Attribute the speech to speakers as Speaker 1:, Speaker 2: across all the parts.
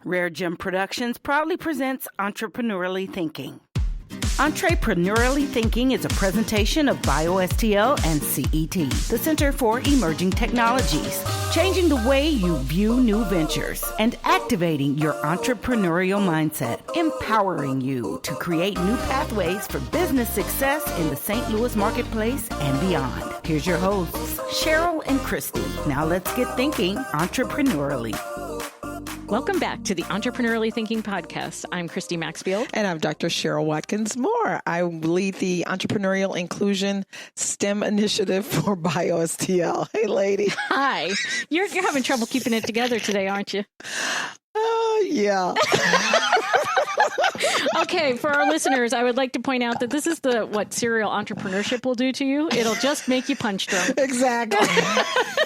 Speaker 1: Rare Gem Productions proudly presents Entrepreneurially Thinking. Entrepreneurially Thinking is a presentation of BioSTL and CET, the Center for Emerging Technologies, changing the way you view new ventures and activating your entrepreneurial mindset, empowering you to create new pathways for business success in the St. Louis marketplace and beyond. Here's your hosts, Cheryl and Christy. Now let's get thinking entrepreneurially.
Speaker 2: Welcome back to the Entrepreneurially Thinking podcast. I'm Christy Maxfield.
Speaker 3: And I'm Dr. Cheryl Watkins-Moore. I lead the Entrepreneurial Inclusion STEM initiative for BioSTL. Hey, lady.
Speaker 2: Hi. You're having trouble keeping it together today, aren't you?
Speaker 3: Yeah.
Speaker 2: Okay, for our listeners, I would like to point out that this is what serial entrepreneurship will do to you. It'll just make you punch drunk.
Speaker 3: Exactly.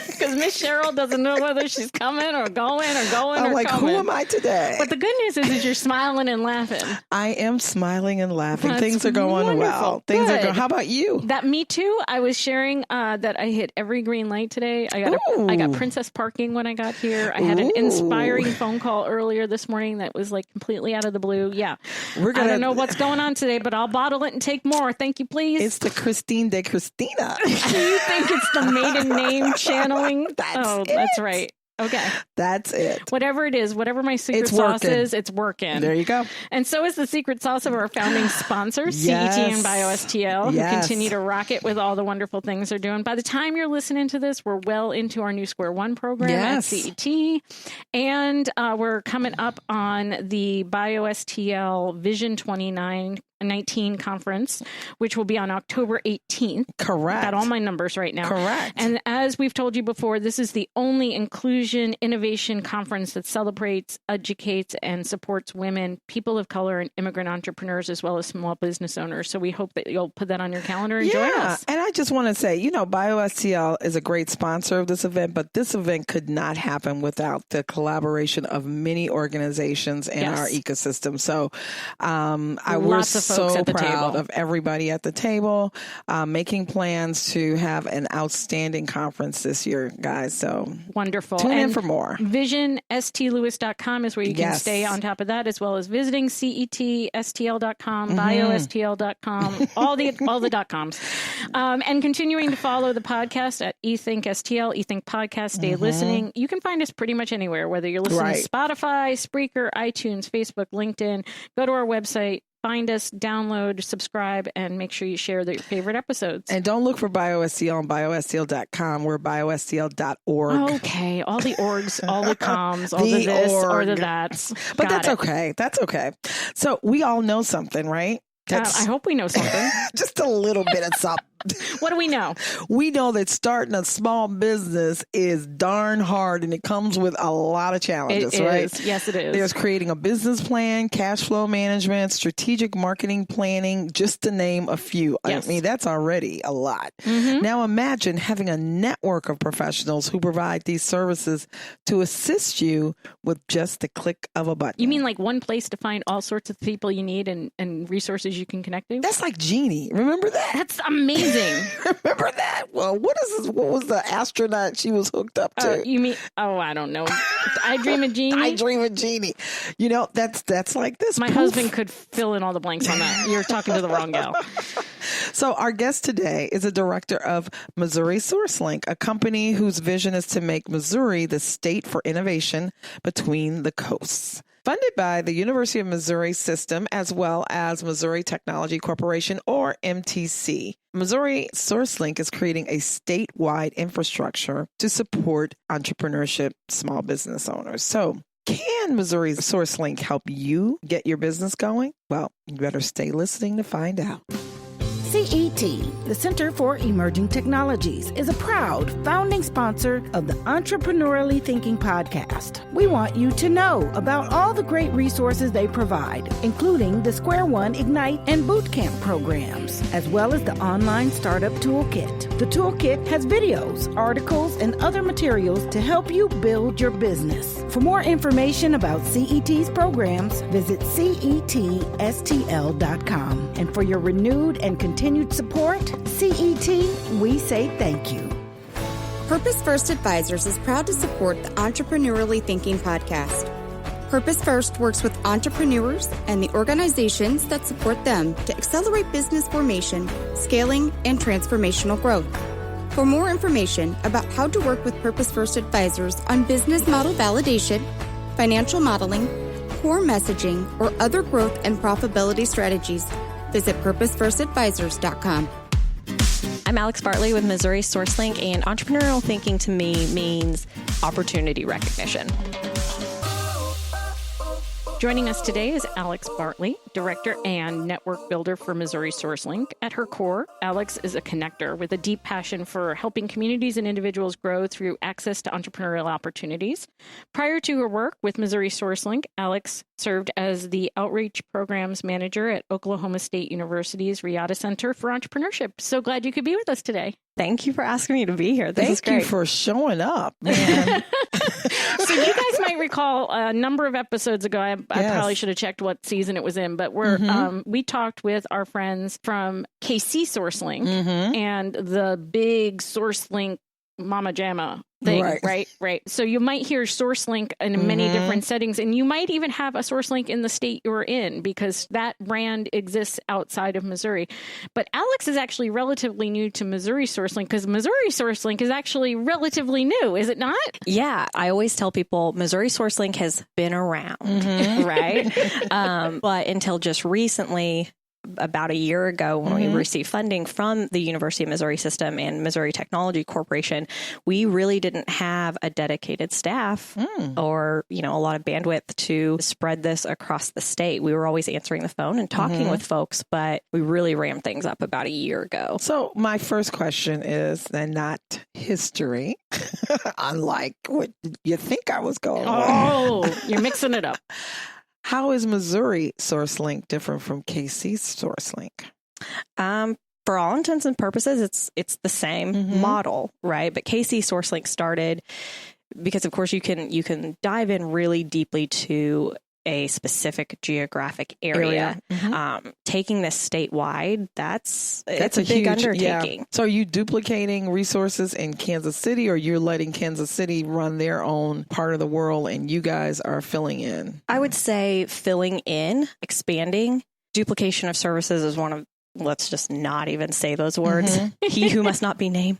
Speaker 2: Because Miss Cheryl doesn't know whether she's coming or going.
Speaker 3: I'm like,
Speaker 2: coming.
Speaker 3: who am I today?
Speaker 2: But the good news is you're smiling and laughing.
Speaker 3: I am smiling and laughing.
Speaker 2: That's
Speaker 3: Things are going
Speaker 2: wonderful.
Speaker 3: well. Things are going. How about you?
Speaker 2: Me too. I was sharing that I hit every green light today. I got princess parking when I got here. I had an inspiring phone call earlier this morning that was like completely out of the blue. Yeah. I don't know what's going on today, but I'll bottle it and take more. Thank you, please.
Speaker 3: It's the Christine de Christina.
Speaker 2: Do you think it's the maiden name channeling? That's right. Okay.
Speaker 3: That's it.
Speaker 2: Whatever it is, whatever my secret sauce is, it's working.
Speaker 3: There you go.
Speaker 2: And so is the secret sauce of our founding sponsors, CET and BioSTL, who continue to rock it with all the wonderful things they're doing. By the time you're listening to this, we're well into our new Square One program at CET. And we're coming up on the BioSTL Vision 2019 conference, which will be on October 18th.
Speaker 3: Correct.
Speaker 2: Got all my numbers right now.
Speaker 3: Correct.
Speaker 2: And as we've told you before, this is the only inclusion innovation conference that celebrates, educates, and supports women, people of color, and immigrant entrepreneurs, as well as small business owners. So we hope that you'll put that on your calendar and join us.
Speaker 3: And I just want to say, BioSTL is a great sponsor of this event, but this event could not happen without the collaboration of many organizations in our ecosystem. So we're so proud of everybody at the table, making plans to have an outstanding conference this year, guys. So
Speaker 2: wonderful.
Speaker 3: Tune in for more.
Speaker 2: VisionSTLewis.com is where you can stay on top of that, as well as visiting CETSTL.com, BioSTL.com, all the .coms. And continuing to follow the podcast at ETHINKSTL, eThink Podcast, stay listening. You can find us pretty much anywhere, whether you're listening to Spotify, Spreaker, iTunes, Facebook, LinkedIn. Go to our website. Find us, download, subscribe, and make sure you share your favorite episodes.
Speaker 3: And don't look for BioSTL on BioSTL.com. We're BioSTL.org.
Speaker 2: Okay. All the orgs, all the comms, all the this or the that's.
Speaker 3: But that's okay. That's okay. So we all know something, right?
Speaker 2: I hope we know something.
Speaker 3: Just a little bit of something.
Speaker 2: What do we know?
Speaker 3: We know that starting a small business is darn hard, and it comes with a lot of challenges, right?
Speaker 2: Yes, it is.
Speaker 3: There's creating a business plan, cash flow management, strategic marketing planning, just to name a few.
Speaker 2: Yes.
Speaker 3: I mean, that's already a lot. Now imagine having a network of professionals who provide these services to assist you with just the click of a button.
Speaker 2: You mean like one place to find all sorts of people you need and resources you can connect to?
Speaker 3: That's like Genie. Remember that?
Speaker 2: That's amazing.
Speaker 3: Remember that? Well, what was the astronaut she was hooked up to?
Speaker 2: You mean, I don't know. I Dream of Genie?
Speaker 3: I Dream of Genie. That's like this.
Speaker 2: My husband could fill in all the blanks on that. You're talking to the wrong gal.
Speaker 3: So our guest today is a director of Missouri SourceLink, a company whose vision is to make Missouri the state for innovation between the coasts. Funded by the University of Missouri System as well as Missouri Technology Corporation, or MTC. Missouri SourceLink is creating a statewide infrastructure to support entrepreneurship, small business owners. So can Missouri SourceLink help you get your business going? Well, you better stay listening to find out.
Speaker 1: CET, the Center for Emerging Technologies, is a proud founding sponsor of the Entrepreneurially Thinking podcast. We want you to know about all the great resources they provide, including the Square One Ignite and Bootcamp programs, as well as the online startup toolkit. The toolkit has videos, articles, and other materials to help you build your business. For more information about CET's programs, visit CETSTL.com. And for your renewed and continued support, CET, we say thank you.
Speaker 4: Purpose First Advisors is proud to support the Entrepreneurially Thinking podcast. Purpose First works with entrepreneurs and the organizations that support them to accelerate business formation, scaling, and transformational growth. For more information about how to work with Purpose First advisors on business model validation, financial modeling, core messaging, or other growth and profitability strategies, visit purposefirstadvisors.com.
Speaker 5: I'm Alexces Bartley with Missouri SourceLink, and entrepreneurial thinking to me means opportunity recognition.
Speaker 2: Joining us today is Alexces Bartley, Director and Network Builder for Missouri SourceLink. At her core, Alex is a connector with a deep passion for helping communities and individuals grow through access to entrepreneurial opportunities. Prior to her work with Missouri SourceLink, Alex served as the Outreach Programs Manager at Oklahoma State University's Riata Center for Entrepreneurship. So glad you could be with us today.
Speaker 5: Thank you for asking me to be here. This is great.
Speaker 3: Thank you for showing up, man.
Speaker 2: So you guys might recall a number of episodes ago, I probably should have checked what season it was in, but we talked with our friends from KC SourceLink and the big SourceLink Mama Jamma thing, right? So you might hear SourceLink in many different settings, and you might even have a SourceLink in the state you're in because that brand exists outside of Missouri. But Alex is actually relatively new to Missouri SourceLink because Missouri SourceLink is actually relatively new, is it not?
Speaker 5: Yeah, I always tell people Missouri SourceLink has been around, right? But until just recently, about a year ago when we received funding from the University of Missouri System and Missouri Technology Corporation, we really didn't have a dedicated staff or, a lot of bandwidth to spread this across the state. We were always answering the phone and talking with folks, but we really ramped things up about a year ago.
Speaker 3: So my first question is, and not history, unlike what you think I was going with.
Speaker 2: Oh, you're mixing it up.
Speaker 3: How is Missouri SourceLink different from KC SourceLink?
Speaker 5: For all intents and purposes, it's the same model, right? But KC SourceLink started because, of course, you can dive in really deeply to a specific geographic area. Taking this statewide, that's a big
Speaker 3: huge
Speaker 5: undertaking.
Speaker 3: Yeah. So are you duplicating resources in Kansas City, or you're letting Kansas City run their own part of the world and you guys are filling in?
Speaker 5: I would say filling in, expanding. Duplication of services is one of, let's just not even say those words. He who must not be named.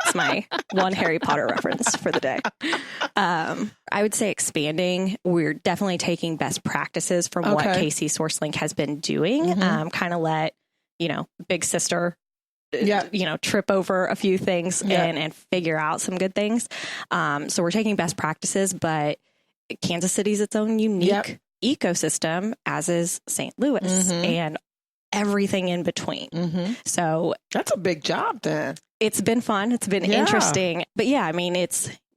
Speaker 5: It's my one Harry Potter reference for the day. I would say expanding. We're definitely taking best practices from what KC SourceLink has been doing. Kind of let, big sister, trip over a few things and figure out some good things. So we're taking best practices, but Kansas City's its own unique ecosystem, as is St. Louis and everything in between. So
Speaker 3: that's a big job then.
Speaker 5: It's been fun. It's been interesting. But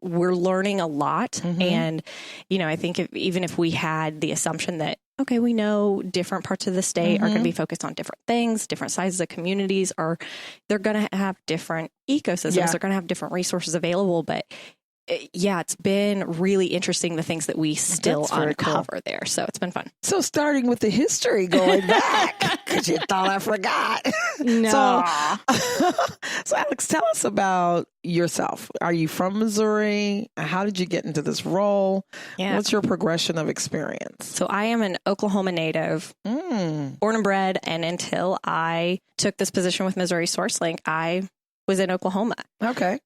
Speaker 5: we're learning a lot. And, I think even if we had the assumption that, okay, we know different parts of the state are going to be focused on different things, different sizes of communities, or they're going to have different ecosystems. They're going to have different resources available. But it's been really interesting, the things that we still uncover there. So it's been fun.
Speaker 3: So starting with the history going back, because you thought I forgot.
Speaker 2: No.
Speaker 3: So Alex, tell us about yourself. Are you from Missouri? How did you get into this role? Yeah. What's your progression of experience?
Speaker 5: So I am an Oklahoma native, born and bred. And until I took this position with Missouri SourceLink, I was in Oklahoma.
Speaker 3: Okay.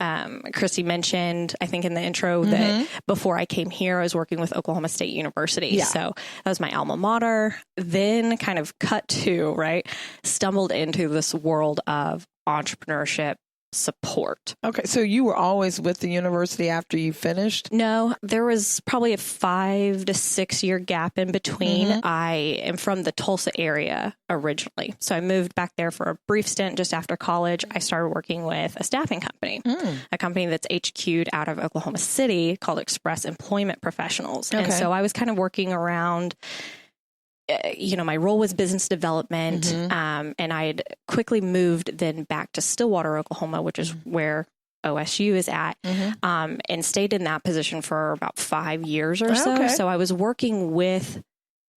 Speaker 5: Christy mentioned, I think in the intro, that before I came here, I was working with Oklahoma State University. Yeah. So that was my alma mater. Then kind of stumbled into this world of entrepreneurship support.
Speaker 3: Okay. So you were always with the university after you finished?
Speaker 5: No, there was probably a 5 to 6 year gap in between. I am from the Tulsa area originally. So I moved back there for a brief stint just after college. I started working with a staffing company, a company that's HQ'd out of Oklahoma City called Express Employment Professionals. Okay. And so I was kind of working around, my role was business development, and I had quickly moved then back to Stillwater, Oklahoma, which is where OSU is at, and stayed in that position for about 5 years or so. So I was working with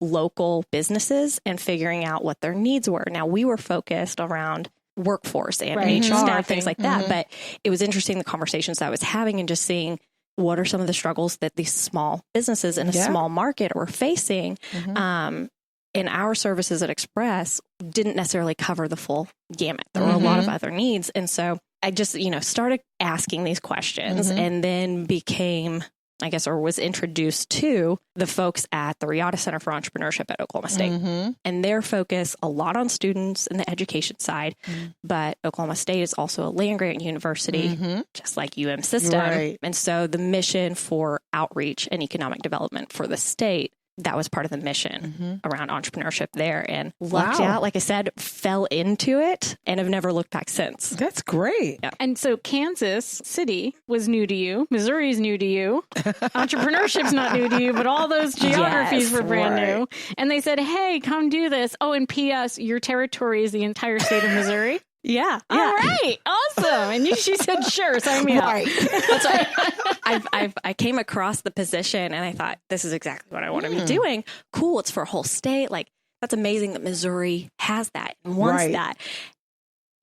Speaker 5: local businesses and figuring out what their needs were. Now, we were focused around workforce and HR, things like that, but it was interesting, the conversations that I was having and just seeing what are some of the struggles that these small businesses in a small market were facing. And our services at Express didn't necessarily cover the full gamut. There were a lot of other needs. And so I just, started asking these questions and then became, I guess, or was introduced to the folks at the Riata Center for Entrepreneurship at Oklahoma State. And their focus a lot on students and the education side. But Oklahoma State is also a land-grant university, just like UM system.
Speaker 3: Right.
Speaker 5: And so the mission for outreach and economic development for the state, that was part of the mission around entrepreneurship there, and lucked out, like I said, fell into it and have never looked back since.
Speaker 3: That's great.
Speaker 2: Yeah. And so Kansas City was new to you. Missouri's new to you. Entrepreneurship's not new to you, but all those geographies were brand new. And they said, hey, come do this. Oh, and P.S., your territory is the entire state of Missouri.
Speaker 5: Yeah.
Speaker 2: All right. Awesome. And she said, sure, sign me up.
Speaker 5: That's right. I came across the position and I thought, this is exactly what I want to be doing. Cool. It's for a whole state. Like, that's amazing that Missouri has that and wants that.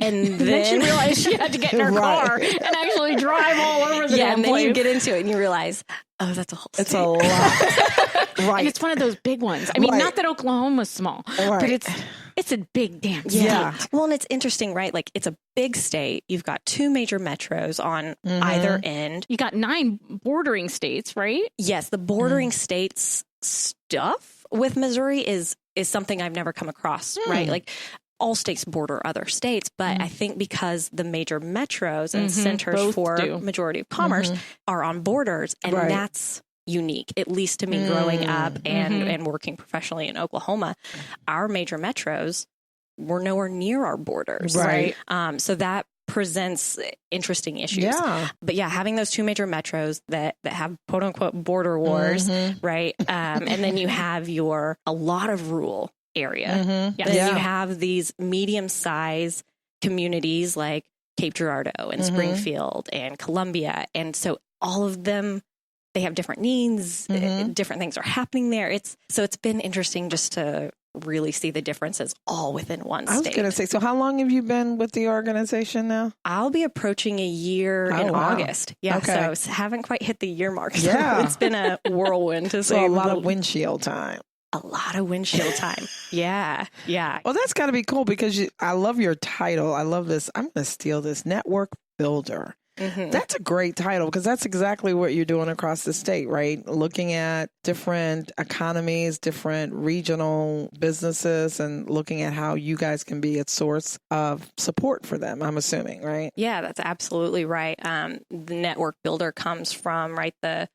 Speaker 5: And then
Speaker 2: she realized she had to get in her car and actually drive all over the damn
Speaker 5: and then
Speaker 2: place.
Speaker 5: you get into it and you realize, oh, that's a whole state.
Speaker 3: It's a lot.
Speaker 2: And it's one of those big ones. I mean, not that Oklahoma's small, but it's a big damn state.
Speaker 3: Yeah.
Speaker 5: Well, and it's interesting, right? Like, it's a big state. You've got 2 major metros on either end.
Speaker 2: You got 9 bordering states, right?
Speaker 5: Yes, the bordering states stuff with Missouri is something I've never come across, right? Like, all states border other states, but I think because the major metros and centers for majority of commerce are on borders, and that's unique, at least to me growing up and working professionally in Oklahoma. Our major metros were nowhere near our borders.
Speaker 3: Right.
Speaker 5: So that presents interesting issues.
Speaker 3: Yeah.
Speaker 5: But yeah, having those 2 major metros that have quote unquote border wars, right? And then you have a lot of rural area. Then you have these medium-sized communities like Cape Girardeau and Springfield and Columbia. And so all of them, they have different needs, different things are happening there. It's been interesting just to really see the differences all within one state.
Speaker 3: I was going to say, so how long have you been with the organization now?
Speaker 5: I'll be approaching a year in August. Yeah,
Speaker 3: okay.
Speaker 5: So haven't quite hit the year mark. So
Speaker 3: Yeah.
Speaker 5: it's been a whirlwind to say.
Speaker 3: So a lot of windshield time.
Speaker 5: A lot of windshield time. Yeah.
Speaker 3: Well, that's got to be cool because I love your title. I love this. I'm going to steal this, network builder. That's a great title because that's exactly what you're doing across the state, right? Looking at different economies, different regional businesses, and looking at how you guys can be a source of support for them, I'm assuming, right?
Speaker 5: Yeah, that's absolutely right. The network builder comes from, right, the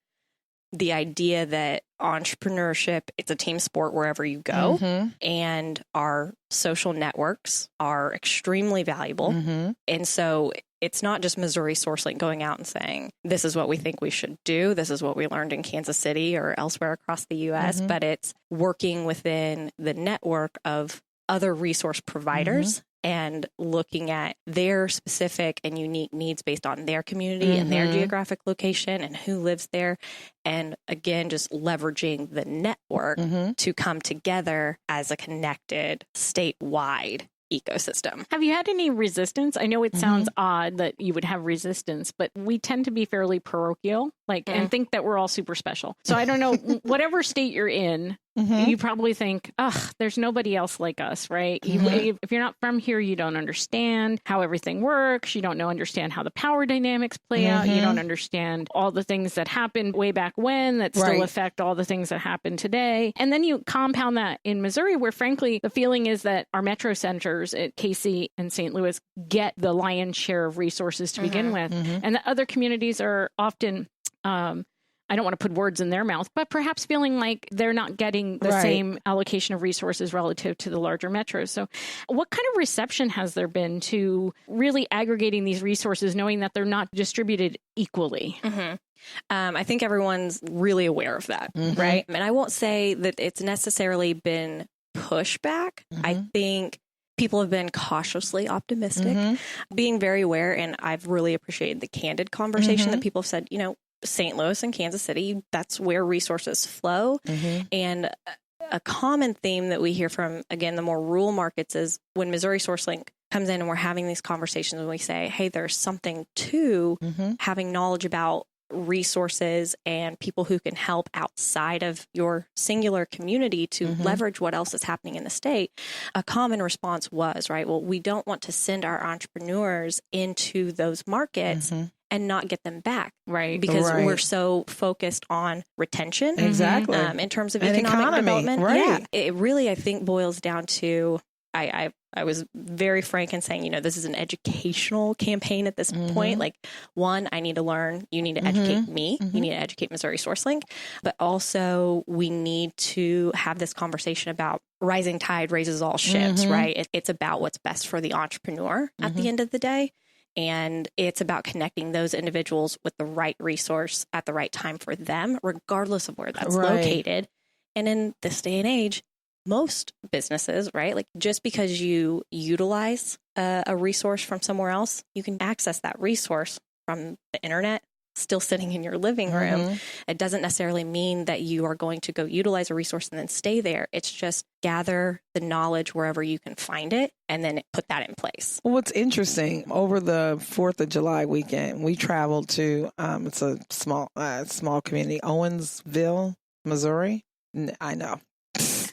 Speaker 5: idea that entrepreneurship, it's a team sport wherever you go, and our social networks are extremely valuable. And so it's not just Missouri SourceLink going out and saying, this is what we think we should do. This is what we learned in Kansas City or elsewhere across the U.S., but it's working within the network of other resource providers and looking at their specific and unique needs based on their community and their geographic location and who lives there. And again, just leveraging the network to come together as a connected statewide ecosystem.
Speaker 2: Have you had any resistance? I know it sounds odd that you would have resistance, but we tend to be fairly parochial, and think that we're all super special. So I don't know, whatever state you're in, you probably think, there's nobody else like us, right? If you're not from here, you don't understand how everything works. You don't understand how the power dynamics play out. You don't understand all the things that happened way back when that still affect all the things that happen today. And then you compound that in Missouri, where frankly, the feeling is that our metro centers at KC and St. Louis get the lion's share of resources to begin with. And the other communities are often I don't want to put words in their mouth, but perhaps feeling like they're not getting the same allocation of resources relative to the larger metros. So what kind of reception has there been to really aggregating these resources, knowing that they're not distributed equally?
Speaker 5: I think everyone's really aware of that, right? And I won't say that it's necessarily been pushback. I think people have been cautiously optimistic, being very aware. And I've really appreciated the candid conversation that people have said, St. Louis and Kansas City, that's where resources flow. And a common theme that we hear from, again, the more rural markets is when Missouri SourceLink comes in and we're having these conversations and we say, hey, there's something to having knowledge about resources and people who can help outside of your singular community to leverage what else is happening in the state, a common response was, right, well, we don't want to send our entrepreneurs into those markets and not get them back, right? Because we're so focused on retention.
Speaker 3: Exactly.
Speaker 5: In terms of economic development.
Speaker 3: Right.
Speaker 5: Yeah. It really, I think, boils down to, I was very frank in saying, this is an educational campaign at this point. Like, one, I need to learn. You need to educate me. You need to educate Missouri SourceLink. But also, we need to have this conversation about rising tide raises all ships, right? It's about what's best for the entrepreneur at the end of the day. And it's about connecting those individuals with the right resource at the right time for them, regardless of where that's located. And in this day and age, most businesses, right? Like, just because you utilize a resource from somewhere else, you can access that resource from the internet, still sitting in your living room. It doesn't necessarily mean that you are going to go utilize a resource and then stay there. It's just gather the knowledge wherever you can find it and then put that in place.
Speaker 3: Well, what's interesting, over the 4th of July weekend, we traveled to, it's a small community, Owensville, Missouri. I know.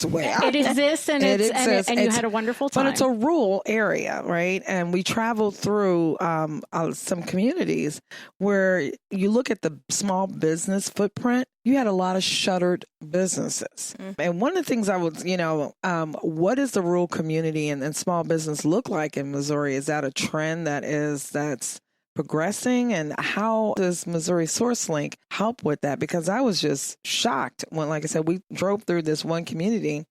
Speaker 3: Way out.
Speaker 2: It exists, and you had a wonderful time.
Speaker 3: But it's a rural area, right? And we traveled through some communities where you look at the small business footprint, you had a lot of shuttered businesses. And one of the things I was, what does the rural community and small business look like in Missouri? Is that a trend that's progressing, and how does Missouri SourceLink help with that? Because I was just shocked when, like I said, we drove through this one community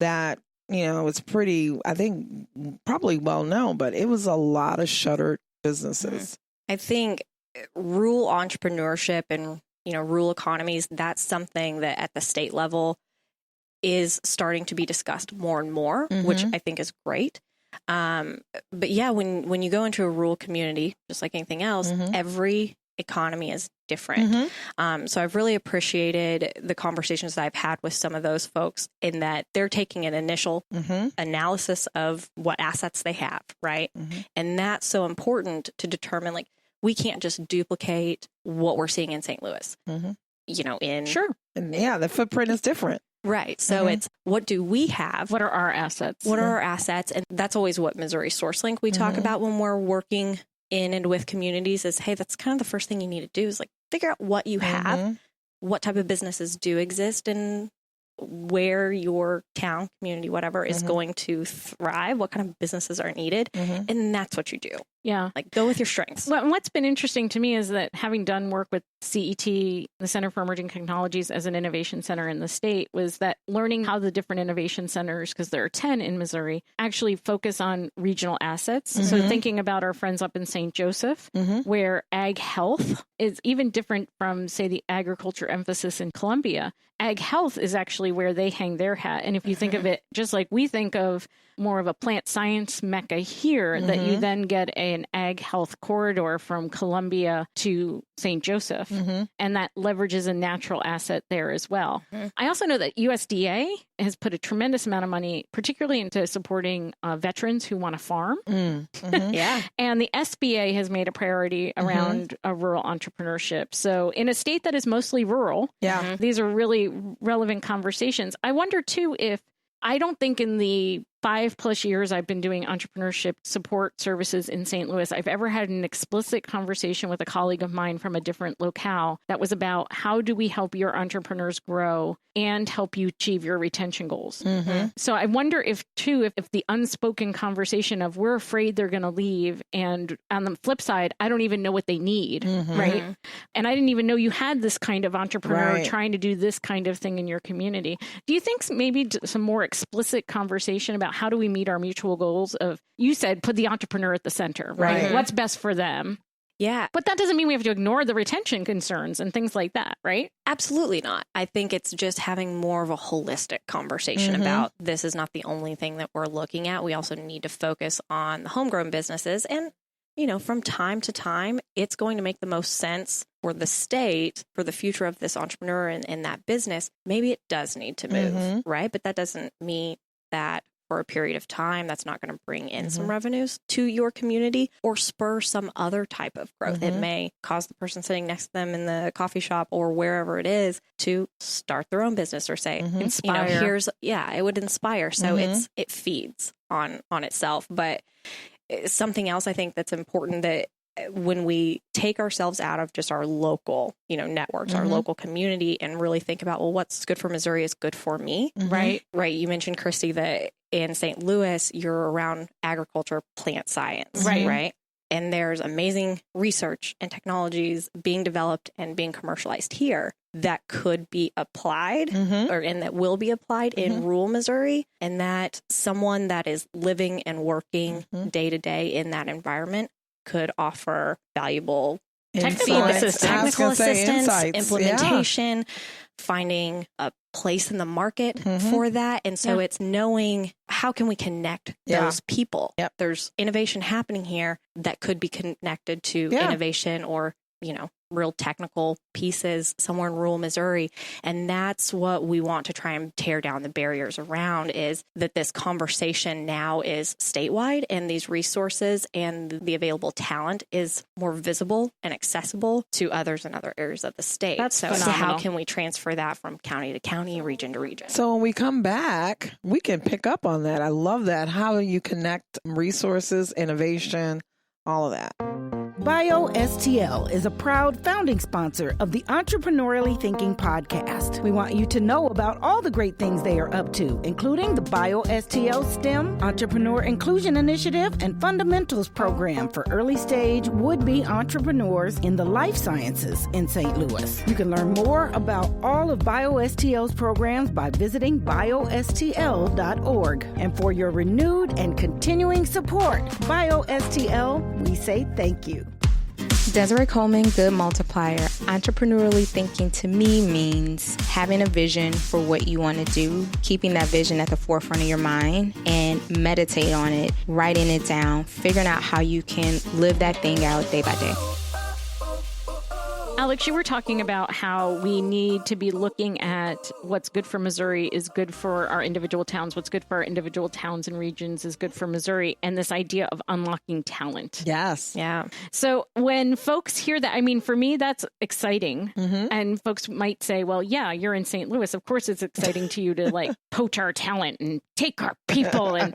Speaker 3: that, it's pretty, I think, probably well known, but it was a lot of shuttered businesses.
Speaker 5: I think rural entrepreneurship and, rural economies, that's something that at the state level is starting to be discussed more and more, which I think is great. But yeah, when you go into a rural community, just like anything else, every economy is different. So I've really appreciated the conversations that I've had with some of those folks in that they're taking an initial analysis of what assets they have, right? And that's so important to determine, like, we can't just duplicate what we're seeing in St. Louis,
Speaker 2: Sure.
Speaker 3: And yeah, the footprint is different.
Speaker 5: Right. So it's, what do we have?
Speaker 2: What are our assets?
Speaker 5: What are our assets? And that's always what Missouri SourceLink we talk about when we're working in and with communities is, hey, that's kind of the first thing you need to do is, like, figure out what you have, what type of businesses do exist, and where your town, community, whatever is going to thrive, what kind of businesses are needed. And that's what you do.
Speaker 2: Yeah.
Speaker 5: Like, go with your strengths.
Speaker 2: Well, what's been interesting to me is that having done work with CET, the Center for Emerging Technologies, as an innovation center in the state, was that learning how the different innovation centers, because there are 10 in Missouri, actually focus on regional assets. So thinking about our friends up in St. Joseph, where ag health is even different from, say, the agriculture emphasis in Columbia. Ag health is actually where they hang their hat. And if you think of it just like we think of more of a plant science mecca here, that you then get an ag health corridor from Columbia to St. Joseph, and that leverages a natural asset there as well. I also know that USDA has put a tremendous amount of money, particularly into supporting veterans who want to farm.
Speaker 5: Yeah.
Speaker 2: And the SBA has made a priority around rural entrepreneurship. So in a state that is mostly rural, these are really relevant conversations. I wonder, too, if I don't think in the 5+ years I've been doing entrepreneurship support services in St. Louis, I've ever had an explicit conversation with a colleague of mine from a different locale that was about, how do we help your entrepreneurs grow and help you achieve your retention goals? So I wonder if the unspoken conversation of, we're afraid they're going to leave, and on the flip side, I don't even know what they need, right? And I didn't even know you had this kind of entrepreneur trying to do this kind of thing in your community. Do you think maybe some more explicit conversation about how do we meet our mutual goals of, you said, put the entrepreneur at the center, right? What's best for them?
Speaker 5: Yeah.
Speaker 2: But that doesn't mean we have to ignore the retention concerns and things like that, right?
Speaker 5: Absolutely not. I think it's just having more of a holistic conversation about, this is not the only thing that we're looking at. We also need to focus on the homegrown businesses. And, from time to time, it's going to make the most sense for the state, for the future of this entrepreneur and that business. Maybe it does need to move, right? But that doesn't mean that for a period of time, that's not going to bring in some revenues to your community or spur some other type of growth. It may cause the person sitting next to them in the coffee shop or wherever it is to start their own business or say,
Speaker 2: inspire.
Speaker 5: It would inspire. So it feeds on itself. But something else I think that's important, that when we take ourselves out of just our local, networks, our local community, and really think about, well, what's good for Missouri is good for me, right? Right. You mentioned, Christy, that in St. Louis, you're around agriculture, plant science, right? And there's amazing research and technologies being developed and being commercialized here that could be applied and that will be applied in rural Missouri. And that someone that is living and working day to day in that environment could offer valuable technical assistance, implementation, finding a place in the market for that. And so it's knowing, how can we connect those people? There's innovation happening here that could be connected to innovation or, real technical pieces somewhere in rural Missouri. And that's what we want to try and tear down the barriers around, is that this conversation now is statewide, and these resources and the available talent is more visible and accessible to others in other areas of the state.
Speaker 2: That's
Speaker 5: so how can we transfer that from county to county, region to region?
Speaker 3: So when we come back, we can pick up on that. I love that. How you connect resources, innovation, all of that.
Speaker 1: BioSTL is a proud founding sponsor of the Entrepreneurially Thinking podcast. We want you to know about all the great things they are up to, including the BioSTL STEM, Entrepreneur Inclusion Initiative, and Fundamentals program for early stage would-be entrepreneurs in the life sciences in St. Louis. You can learn more about all of BioSTL's programs by visiting biostl.org. And for your renewed and continuing support, BioSTL, we say thank you.
Speaker 6: Desiree Coleman, Good Multiplier. Entrepreneurially thinking to me means having a vision for what you want to do, keeping that vision at the forefront of your mind, and meditate on it, writing it down, figuring out how you can live that thing out day by day.
Speaker 2: Alex, you were talking about how we need to be looking at what's good for Missouri is good for our individual towns. What's good for our individual towns and regions is good for Missouri. And this idea of unlocking talent.
Speaker 3: Yes.
Speaker 2: Yeah. So when folks hear that, I mean, for me, that's exciting. And folks might say, well, yeah, you're in St. Louis. Of course, it's exciting to you to poach our talent and take our people. And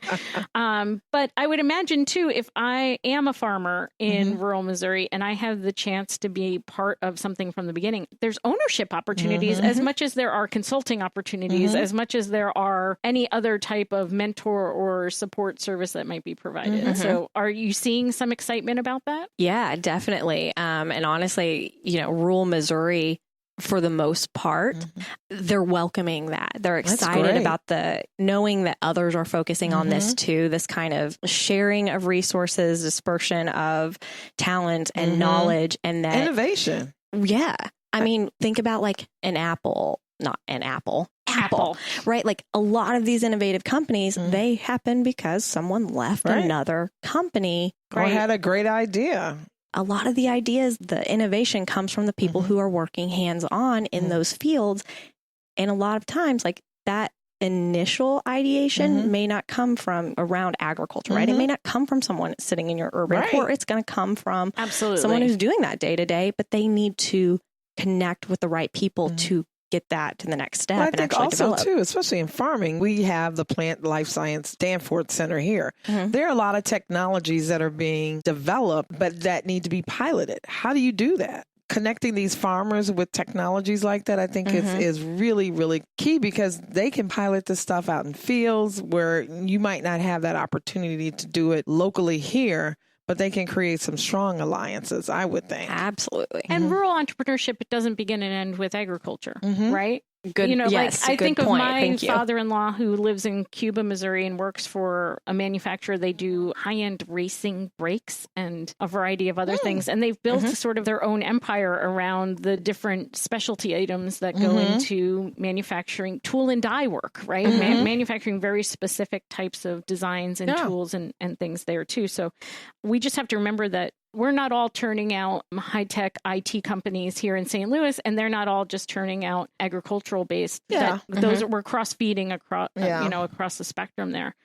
Speaker 2: but I would imagine, too, if I am a farmer in rural Missouri and I have the chance to be part of something from the beginning, there's ownership opportunities as much as there are consulting opportunities, as much as there are any other type of mentor or support service that might be provided. So are you seeing some excitement about that?
Speaker 5: Yeah, definitely. And honestly, rural Missouri, for the most part, they're welcoming that. They're excited about knowing that others are focusing on this too, this kind of sharing of resources, dispersion of talent and knowledge, and that
Speaker 3: innovation.
Speaker 5: Yeah. I mean, think about Apple, right? Like a lot of these innovative companies, they happen because someone left another company.
Speaker 3: Or had a great idea.
Speaker 5: A lot of the ideas, the innovation comes from the people who are working hands-on in those fields. And a lot of times, that initial ideation may not come from around agriculture, right? It may not come from someone sitting in your urban core. It's going to come from someone who's doing that day to day, but they need to connect with the right people to get that to the next step.
Speaker 3: Well, I
Speaker 5: and
Speaker 3: think
Speaker 5: actually
Speaker 3: also
Speaker 5: develop.
Speaker 3: too, especially in farming, we have the Plant Life Science Stanford Center here. There are a lot of technologies that are being developed, but that need to be piloted. How do you do that? Connecting these farmers with technologies like that, I think is really, really key, because they can pilot this stuff out in fields where you might not have that opportunity to do it locally here, but they can create some strong alliances, I would think.
Speaker 5: Absolutely.
Speaker 2: And rural entrepreneurship, it doesn't begin and end with agriculture, right?
Speaker 5: Good.
Speaker 2: Yes, I think
Speaker 5: point.
Speaker 2: of my father-in-law who lives in Cuba, Missouri, and works for a manufacturer. They do high-end racing brakes and a variety of other things. And they've built sort of their own empire around the different specialty items that go into manufacturing tool and die work, right? Manufacturing very specific types of designs and tools and things there too. So we just have to remember that we're not all turning out high-tech IT companies here in St. Louis, and they're not all just turning out agricultural based.
Speaker 3: Yeah.
Speaker 2: Those we're cross-feeding across, across the spectrum there.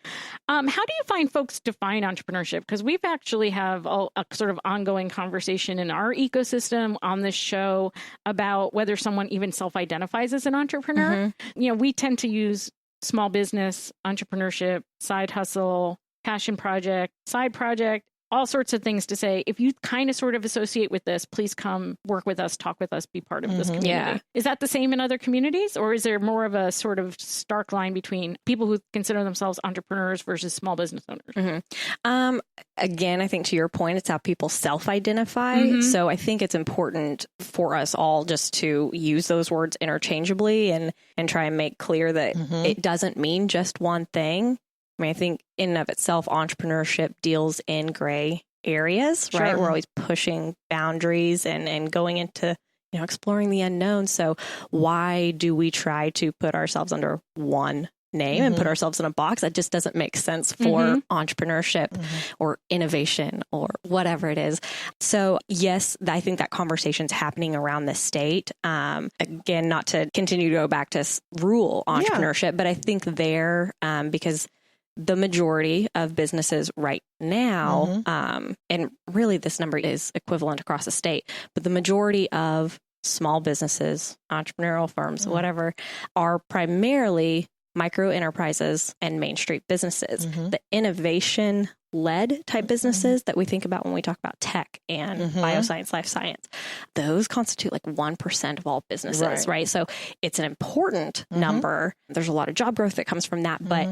Speaker 2: How do you find folks define entrepreneurship? Because we've actually have a sort of ongoing conversation in our ecosystem on this show about whether someone even self-identifies as an entrepreneur. We tend to use small business, entrepreneurship, side hustle, passion project, side project, all sorts of things to say, if you kind of sort of associate with this, please come work with us, talk with us, be part of this community. Yeah. Is that the same in other communities, or is there more of a sort of stark line between people who consider themselves entrepreneurs versus small business owners?
Speaker 5: Again, I think to your point, it's how people self-identify. So I think it's important for us all just to use those words interchangeably and try and make clear that it doesn't mean just one thing. I mean, I think in and of itself, entrepreneurship deals in gray areas, right? We're always pushing boundaries and going into, exploring the unknown. So why do we try to put ourselves under one name and put ourselves in a box? That just doesn't make sense for entrepreneurship or innovation or whatever it is. So yes, I think that conversation's happening around the state. Again, not to continue to go back to rural entrepreneurship, but I think there, because the majority of businesses right now, and really this number is equivalent across the state, but the majority of small businesses, entrepreneurial firms, whatever, are primarily micro enterprises and Main Street businesses. The innovation-led type businesses that we think about when we talk about tech and bioscience, life science, those constitute like 1% of all businesses, right? So it's an important number. There's a lot of job growth that comes from that, but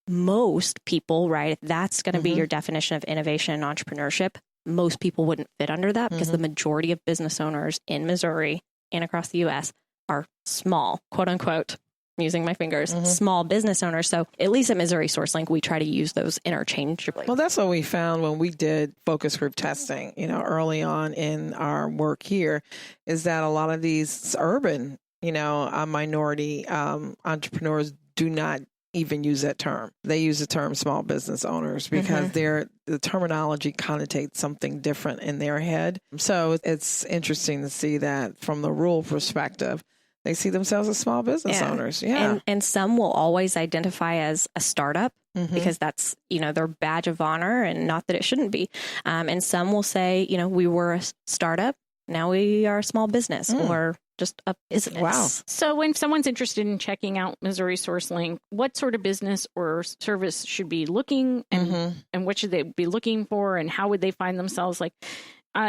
Speaker 5: most people, right, if that's going to be your definition of innovation and entrepreneurship, most people wouldn't fit under that because the majority of business owners in Missouri and across the U.S. are small, quote unquote, I'm using my fingers, small business owners. So at least at Missouri SourceLink, we try to use those interchangeably.
Speaker 3: Well, that's what we found when we did focus group testing, early on in our work here, is that a lot of these urban, minority entrepreneurs do not even use that term. They use the term small business owners because the terminology connotates something different in their head. So it's interesting to see that from the rural perspective, they see themselves as small business owners. Yeah.
Speaker 5: And some will always identify as a startup because that's, their badge of honor, and not that it shouldn't be. And some will say, we were a startup, now we are a small business or just a business.
Speaker 3: Wow.
Speaker 2: So when someone's interested in checking out Missouri SourceLink, what sort of business or service should be looking and what should they be looking for, and how would they find themselves? Like,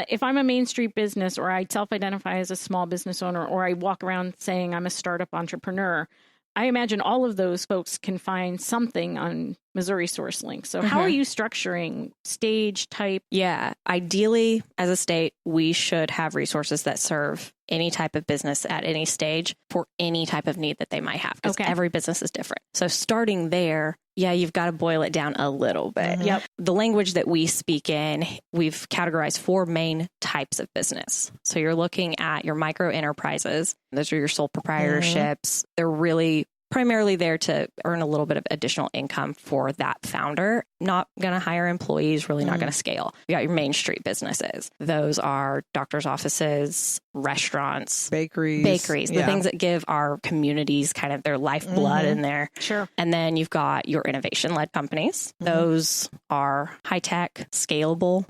Speaker 2: if I'm a Main Street business, or I self-identify as a small business owner, or I walk around saying I'm a startup entrepreneur, I imagine all of those folks can find something on Missouri SourceLink. So how are you structuring stage type?
Speaker 5: Yeah, ideally, as a state, we should have resources that serve any type of business at any stage for any type of need that they might have, because every business is different. So starting there, you've got to boil it down a little bit. The language that we speak in, we've categorized 4 main types of business. So you're looking at your micro enterprises. Those are your sole proprietorships. They're really primarily there to earn a little bit of additional income for that founder. Not going to hire employees, really not going to scale. You got your Main Street businesses. Those are doctors' offices, restaurants, bakeries, the things that give our communities kind of their lifeblood in there.
Speaker 2: Sure.
Speaker 5: And then you've got your innovation-led companies. Those are high-tech, scalable,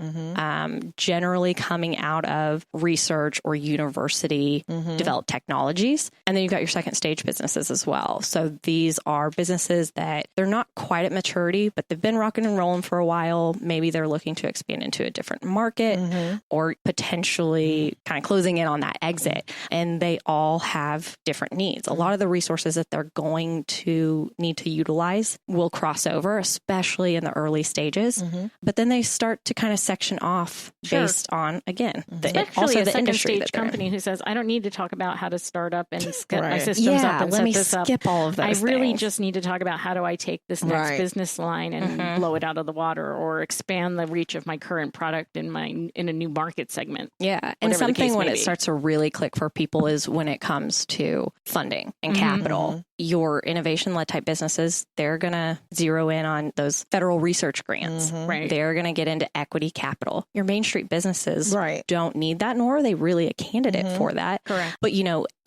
Speaker 5: generally coming out of research or university developed technologies. And then you've got your second stage businesses as well. So these are businesses that they're not quite at maturity, but they've been rocking and rolling for a while. Maybe they're looking to expand into a different market or potentially kind of closing in on that exit. And they all have different needs. A lot of the resources that they're going to need to utilize will cross over, especially in the early stages. But then they start to kind of section off based on, again,
Speaker 2: also the industry stage company who says, I don't need to talk about how to start up and get my systems up and
Speaker 5: let
Speaker 2: set
Speaker 5: me
Speaker 2: this up.
Speaker 5: Skip all of those
Speaker 2: I really
Speaker 5: things.
Speaker 2: just need to talk about how do I take this next business line and blow it out of the water, or expand the reach of my current product in a new market segment.
Speaker 5: Yeah. And something when it starts to really click for people is when it comes to funding and capital. Your innovation-led type businesses, they're going to zero in on those federal research grants.
Speaker 2: Right.
Speaker 5: They're going to get into equity capital. Your Main Street businesses don't need that, nor are they really a candidate for that.
Speaker 2: Correct.
Speaker 5: But,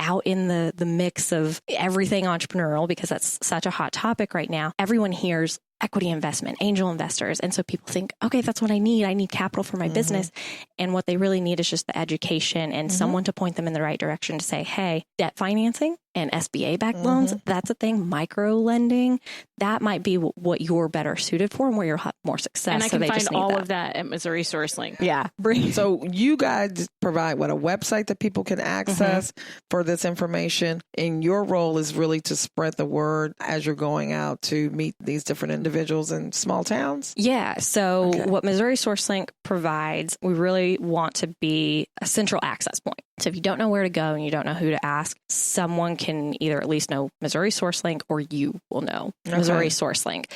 Speaker 5: out in the mix of everything entrepreneurial, because that's such a hot topic right now, everyone hears equity investment, angel investors. And so people think, okay, that's what I need. I need capital for my business. And what they really need is just the education and someone to point them in the right direction to say, hey, debt financing and SBA-backed loans, that's a thing. Micro lending, that might be what you're better suited for and where you'll have more success.
Speaker 2: And I can find all of that at Missouri SourceLink.
Speaker 5: Yeah.
Speaker 3: So you guys provide a website that people can access for this information. And your role is really to spread the word as you're going out to meet these different individuals in small towns?
Speaker 5: Yeah. So what Missouri SourceLink provides, we really want to be a central access point. So if you don't know where to go and you don't know who to ask, someone can either at least know Missouri SourceLink or you will know Missouri SourceLink.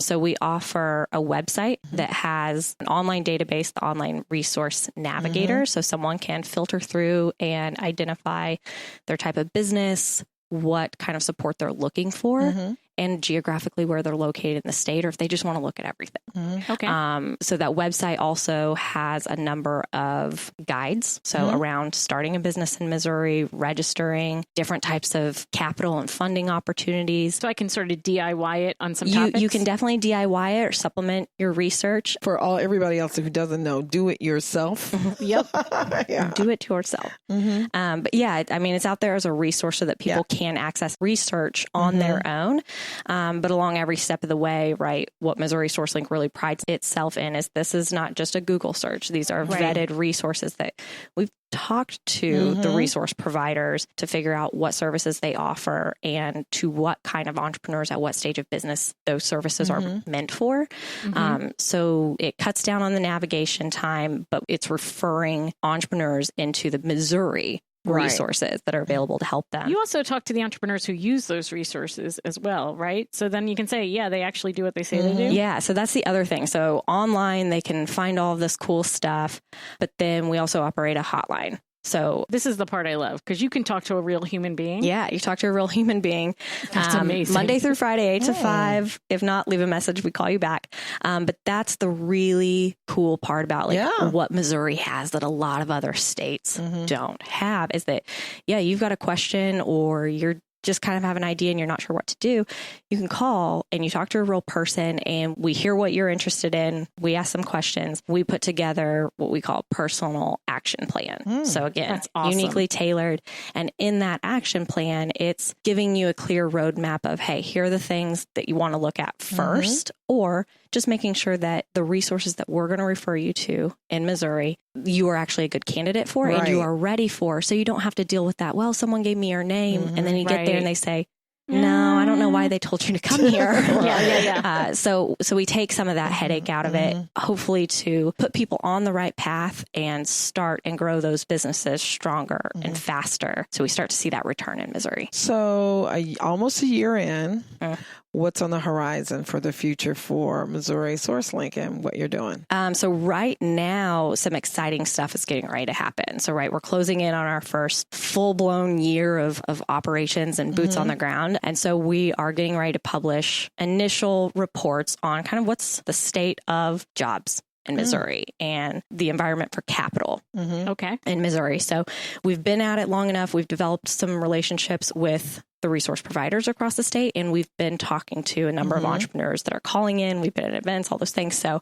Speaker 5: So we offer a website that has an online database, the online resource navigator. So someone can filter through and identify their type of business, what kind of support they're looking for, and geographically where they're located in the state, or if they just want to look at everything.
Speaker 2: Okay.
Speaker 5: So that website also has a number of guides. So around starting a business in Missouri, registering, different types of capital and funding opportunities.
Speaker 2: So I can sort of DIY it on some topics?
Speaker 5: You can definitely DIY it or supplement your research.
Speaker 3: For everybody else who doesn't know, do it yourself.
Speaker 2: Yep.
Speaker 5: Do it yourself. But yeah, I mean, it's out there as a resource so that people can access research on their own. But along every step of the way, right, what Missouri SourceLink really prides itself in is this is not just a Google search. These are vetted resources that we've talked to the resource providers to figure out what services they offer and to what kind of entrepreneurs at what stage of business those services are meant for. So it cuts down on the navigation time, but it's referring entrepreneurs into the Missouri resources that are available to help them.
Speaker 2: You also talk to the entrepreneurs who use those resources as well, right? So then you can say, yeah, they actually do what they say they do.
Speaker 5: Yeah. So that's the other thing. So online, they can find all of this cool stuff, but then we also operate a hotline. So
Speaker 2: this is the part I love because you can talk to a real human being.
Speaker 5: Yeah, you talk to a real human being.
Speaker 2: That's amazing.
Speaker 5: Monday through Friday, 8 to 5. If not, leave a message. We call you back. But that's the really cool part about what Missouri has that a lot of other states don't have is that, you've got a question or you're just kind of have an idea and you're not sure what to do, you can call and you talk to a real person and we hear what you're interested in. We ask some questions. We put together what we call personal action plan. So again,
Speaker 2: that's awesome.
Speaker 5: Uniquely tailored. And in that action plan, it's giving you a clear roadmap of, hey, here are the things that you want to look at first, or just making sure that the resources that we're going to refer you to in Missouri, you are actually a good candidate for and you are ready for. So you don't have to deal with that. Well, someone gave me your name and then you get there and they say, no, I don't know why they told you to come here. So we take some of that headache out of it, hopefully to put people on the right path and start and grow those businesses stronger and faster. So we start to see that return in Missouri.
Speaker 3: So almost a year in, what's on the horizon for the future for Missouri SourceLink and what you're doing?
Speaker 5: So right now, some exciting stuff is getting ready to happen. So we're closing in on our first full-blown year of operations and boots on the ground. And so we are getting ready to publish initial reports on kind of what's the state of jobs in Missouri and the environment for capital in Missouri. So we've been at it long enough. We've developed some relationships with the resource providers across the state, and we've been talking to a number of entrepreneurs that are calling in. We've been at events, all those things. So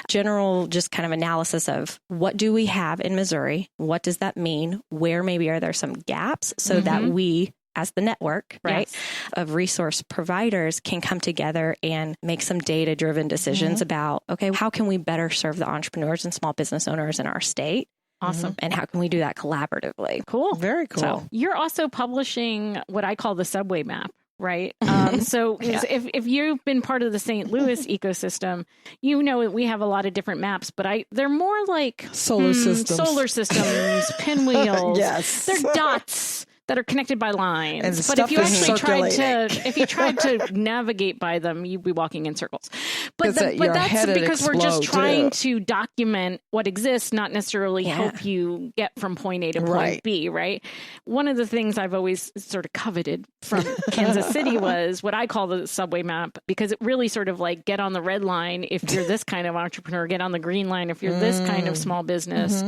Speaker 5: general just kind of analysis of what do we have in Missouri? What does that mean? Where maybe are there some gaps so that we as the network, right, of resource providers can come together and make some data-driven decisions about, okay, how can we better serve the entrepreneurs and small business owners in our state?
Speaker 2: Awesome.
Speaker 5: And how can we do that collaboratively?
Speaker 2: Cool.
Speaker 3: Very cool.
Speaker 2: So you're also publishing what I call the subway map, right? So if you've been part of the St. Louis ecosystem, you know we have a lot of different maps, but they're more like
Speaker 3: solar systems,
Speaker 2: pinwheels.
Speaker 3: Yes.
Speaker 2: They're dots. that are connected by lines.
Speaker 3: And
Speaker 2: but if you actually
Speaker 3: tried
Speaker 2: to navigate by them, you'd be walking in circles. But that's because we're just trying to document what exists, not necessarily help you get from point A to point B, right? One of the things I've always sort of coveted from Kansas City was what I call the subway map, because it really sort of like get on the red line if you're this kind of entrepreneur, get on the green line if you're this kind of small business.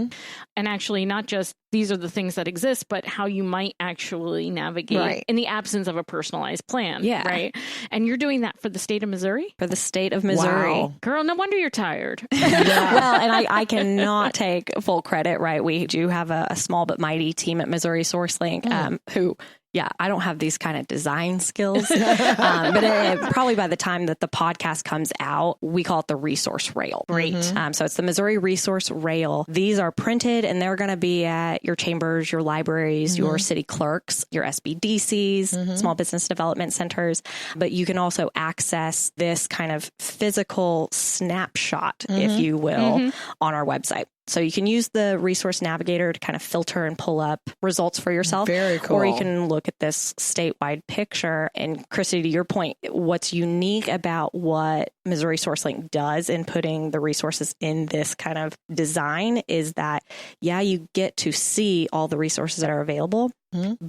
Speaker 2: And actually not just these are the things that exist, but how you might actually navigate in the absence of a personalized plan. Yeah. Right. And you're doing that for the state of Missouri?
Speaker 5: For the state of Missouri.
Speaker 3: Wow.
Speaker 2: Girl, no wonder you're tired.
Speaker 5: Well, and I cannot take full credit, right? We do have a small but mighty team at Missouri SourceLink who... Yeah, I don't have these kind of design skills, but probably by the time that the podcast comes out, we call it the resource rail.
Speaker 2: Great.
Speaker 5: So it's the Missouri resource rail. These are printed and they're going to be at your chambers, your libraries, your city clerks, your SBDCs, small business development centers. But you can also access this kind of physical snapshot, if you will, on our website. So you can use the resource navigator to kind of filter and pull up results for yourself.
Speaker 3: Very cool.
Speaker 5: Or you can look at this statewide picture. And Christy, to your point, what's unique about what Missouri SourceLink does in putting the resources in this kind of design is that, you get to see all the resources that are available,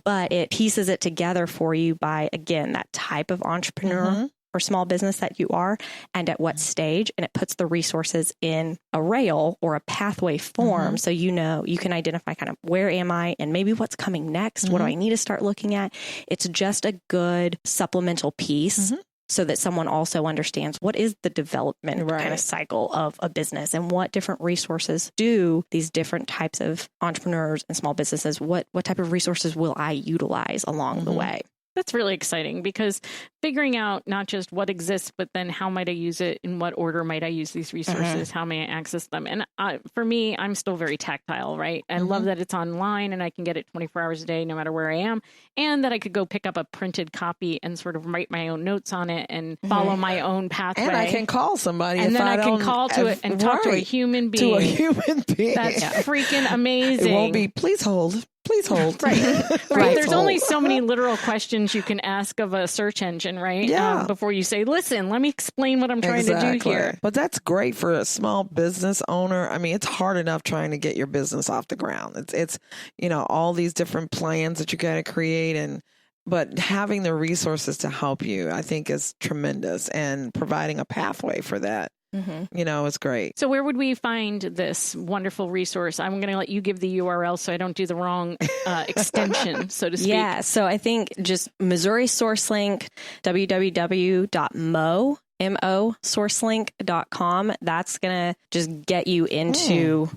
Speaker 5: but it pieces it together for you by, again, that type of entrepreneur or small business that you are and at what stage. And it puts the resources in a rail or a pathway form. So, you can identify kind of where am I and maybe what's coming next? What do I need to start looking at? It's just a good supplemental piece so that someone also understands what is the development kind of cycle of a business and what different resources do these different types of entrepreneurs and small businesses. What type of resources will I utilize along the way?
Speaker 2: That's really exciting because figuring out not just what exists, but then how might I use it? In what order might I use these resources? How may I access them? And for me, I'm still very tactile, right? I love that it's online and I can get it 24 hours a day, no matter where I am. And that I could go pick up a printed copy and sort of write my own notes on it and follow my own pathway.
Speaker 3: And I can call somebody.
Speaker 2: And then I can call to it and talk to a human being.
Speaker 3: To a human being.
Speaker 2: That's freaking amazing.
Speaker 3: It won't be, please hold. Please hold.
Speaker 2: Right. There's only so many literal questions you can ask of a search engine, right?
Speaker 3: Yeah.
Speaker 2: Before you say, listen, let me explain what I'm trying to do here.
Speaker 3: But that's great for a small business owner. I mean, it's hard enough trying to get your business off the ground. It's all these different plans that you got to create but having the resources to help you, I think is tremendous, and providing a pathway for that. It's great.
Speaker 2: So where would we find this wonderful resource? I'm going to let you give the URL so I don't do the wrong extension, so to speak.
Speaker 5: Yeah. So I think just Missouri SourceLink, www.MO SourceLink.com. That's going to just get you into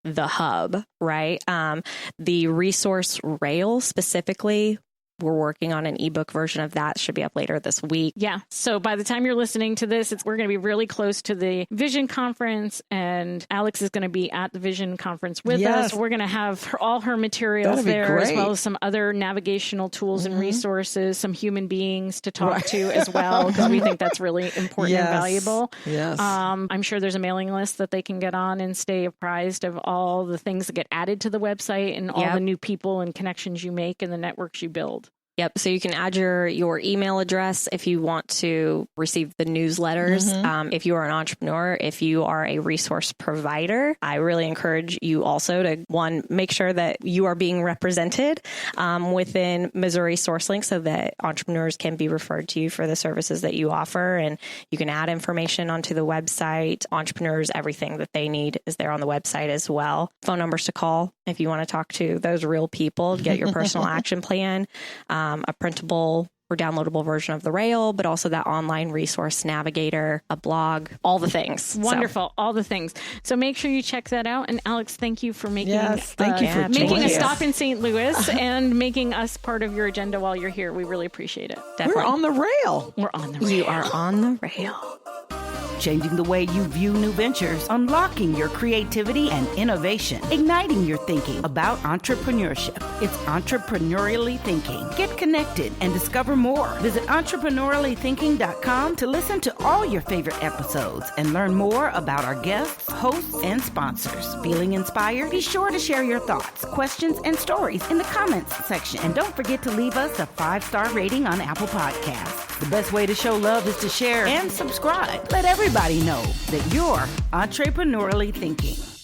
Speaker 5: the hub, right? The resource rail specifically, we're working on an ebook version of that. Should be up later this week.
Speaker 2: Yeah. So by the time you're listening to this, we're going to be really close to the Vision Conference, and Alex is going to be at the Vision Conference with us. We're going to have all her materials there, as well as some other navigational tools and resources, some human beings to talk to as well, because we think that's really important and valuable.
Speaker 3: Yes.
Speaker 2: I'm sure there's a mailing list that they can get on and stay apprised of all the things that get added to the website and all the new people and connections you make and the networks you build.
Speaker 5: Yep. So you can add your email address if you want to receive the newsletters. If you are an entrepreneur, if you are a resource provider, I really encourage you also to, one, make sure that you are being represented within Missouri SourceLink so that entrepreneurs can be referred to you for the services that you offer. And you can add information onto the website. Entrepreneurs, everything that they need is there on the website as well. Phone numbers to call if you want to talk to those real people, get your personal action plan. A printable or downloadable version of the rail, but also that online resource navigator, a blog, all the things.
Speaker 2: Wonderful. All the things. So make sure you check that out. And Alex, thank you for making, making a stop in St. Louis and making us part of your agenda while you're here. We really appreciate it.
Speaker 5: Definitely.
Speaker 3: We're on the rail.
Speaker 2: We're on the rail.
Speaker 5: You are on the rail.
Speaker 1: changing the way you view new ventures, unlocking your creativity and innovation, igniting your thinking about entrepreneurship. It's Entrepreneurially Thinking. Get connected and discover more. Visit entrepreneuriallythinking.com to listen to all your favorite episodes and learn more about our guests, hosts, and sponsors. Feeling inspired? Be sure to share your thoughts, questions, and stories in the comments section. And don't forget to leave us a 5-star rating on Apple Podcasts. The best way to show love is to share and subscribe. Let everybody know that you're entrepreneurially thinking.